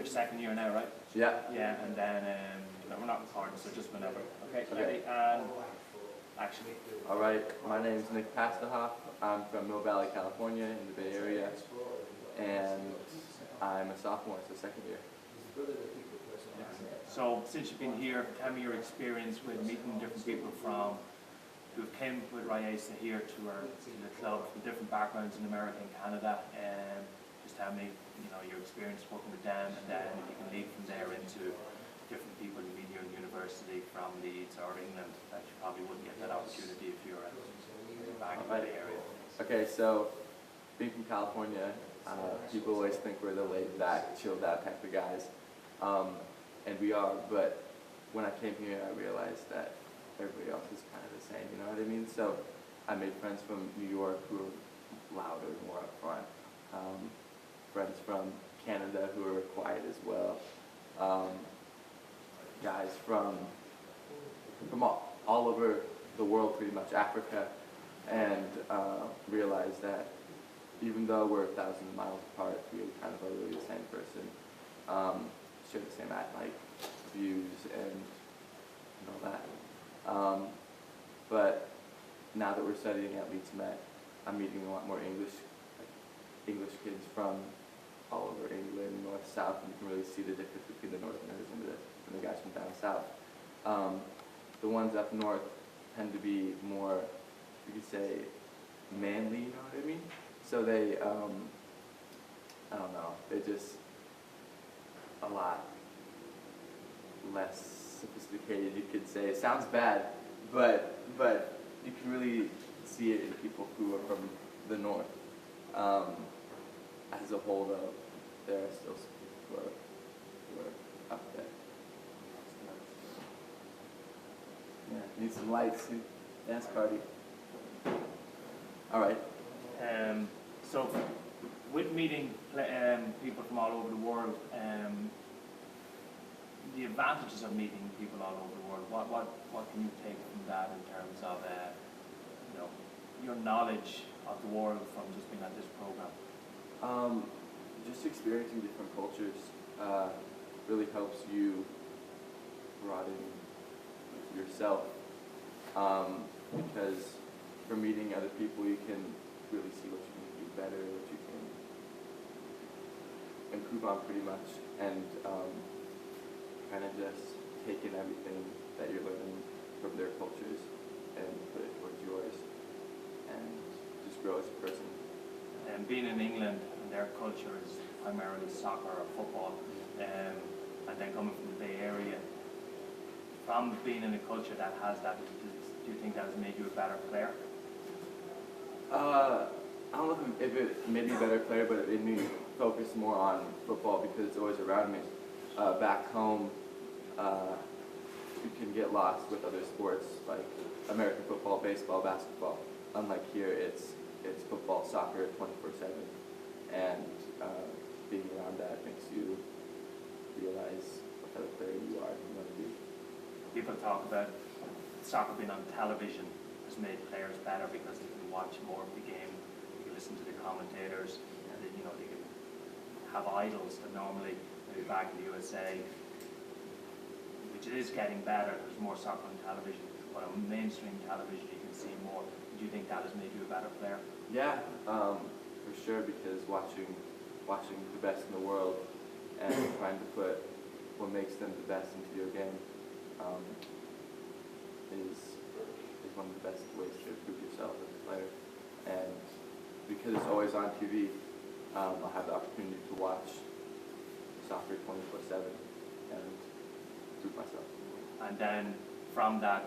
your second year now, right? Yeah. Yeah, and then no, we're not recording, so just whenever. Okay. Okay. And actually. All right. My name is NicholasPastuhov. I'm from Mill Valley, California, in the Bay Area, and I'm a sophomore, so second year. So since you've been here, tell me your experience with meeting different people from who came with Raisa here to the club from different backgrounds in America and Canada, and just tell me, your experience working with them, and then if you can lead from there into different people you meet here in university from Leeds or England that you probably wouldn't get that opportunity if you were back in the Bay Area. Okay, so being from California, people always think we're the laid-back, chilled-out type of guys. And we are, but when I came here, I realized that everybody else is kind of the same, you know what I mean? So I made friends from New York who are louder, more upfront. Friends from Canada who are quiet as well. Guys from all over the world, pretty much, Africa, and realized that even though we're 1,000 miles apart, we kind of are really the same person. Share the same views and all that. But now that we're studying at Leeds Met, I'm meeting a lot more English kids from all over England, north, south, and you can really see the difference between the Northerners and the guys from down south. The ones up north tend to be more, you could say, manly, you know what I mean? So they, I don't know, they're just a lot less sophisticated, you could say. It sounds bad, but you can really see it in people who are from the north. As a whole, though, there are still some people who are up there. Yeah, need some lights, dance party. All right. So, with meeting people from all over the world, the advantages of meeting people all over the world, what can you take from that in terms of your knowledge of the world from just being at this program? Just experiencing different cultures really helps you broaden yourself, because from meeting other people you can really see what you can do better, what you can improve on pretty much, and kind of just take in everything that you're learning from their cultures and put it towards yours and just grow as a person. And being in England, their culture is primarily soccer or football, and then coming from the Bay Area, from being in a culture that has that, do you think that has made you a better player? I don't know if it made me a better player, but it made me focus more on football because it's always around me. Back home, you can get lost with other sports like American football, baseball, basketball. Unlike here, it's football, soccer, 24/7, and being around that makes you realize what type of player you are and what to do. People talk about soccer being on television has made players better because they can watch more of the game, they can listen to the commentators, and they can have idols that normally, maybe back in the USA, which it is getting better, there's more soccer on television, but on mainstream television you can see more. Do you think that has made you a better player? Yeah, for sure, because watching the best in the world and trying to put what makes them the best into your game is one of the best ways to improve yourself as a player. And because it's always on TV, I'll have the opportunity to watch soccer 24/7 and improve myself. And then from that,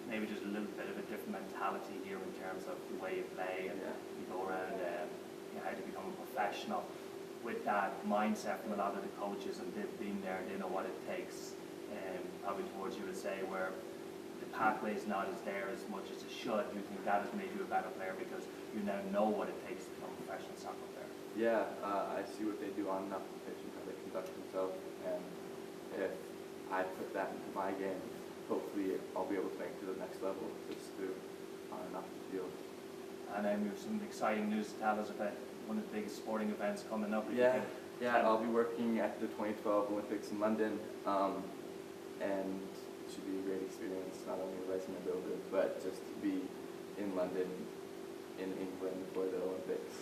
maybe just a little bit of a different mentality here in terms of the way you play and you go around how to become a professional. With that mindset from a lot of the coaches, and they've been there, they know what it takes, probably towards USA, where the pathway is not as there as much as it should. Do you think that has made you a better player because you now know what it takes to become a professional soccer player? Yeah, I see what they do on and off the pitch and how they conduct themselves, and if I put that into my game, hopefully I'll be able to make it to the next level just through on and off the field. And we have some exciting news to tell us about one of the biggest sporting events coming up. Yeah. Yeah, I'll be working at the 2012 Olympics in London, and it should be a great experience, not only a resume builder, but just to be in London, in England for the Olympics,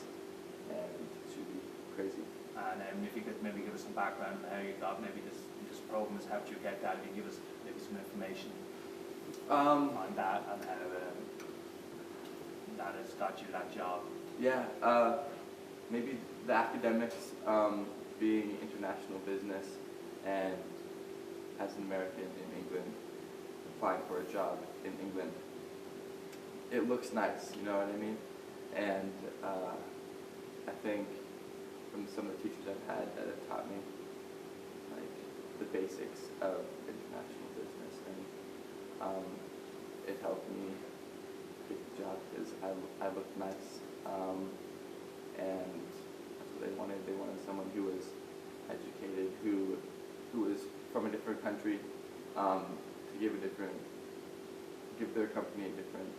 and it should be crazy. And if you could maybe give us some background on how you got, maybe this program has helped you get that, if you give us maybe some information on that and how that has got you that job. Yeah, maybe the academics, being international business, and as an American in England, applying for a job in England, it looks nice, you know what I mean? And I think from some of the teachers I've had that have taught me, like, the basics of international business, and it helped me get the job because I looked nice, and that's what they wanted. They wanted someone who was educated, who was from a different country, to give their company a different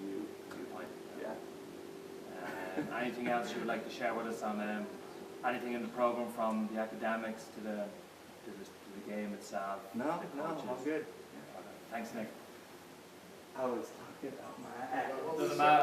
view. Good point. Yeah. Anything else you would like to share with us on anything in the program, from the academics to the game itself? No, I'm good. Thanks, Nick. I was talking about my act. Doesn't matter.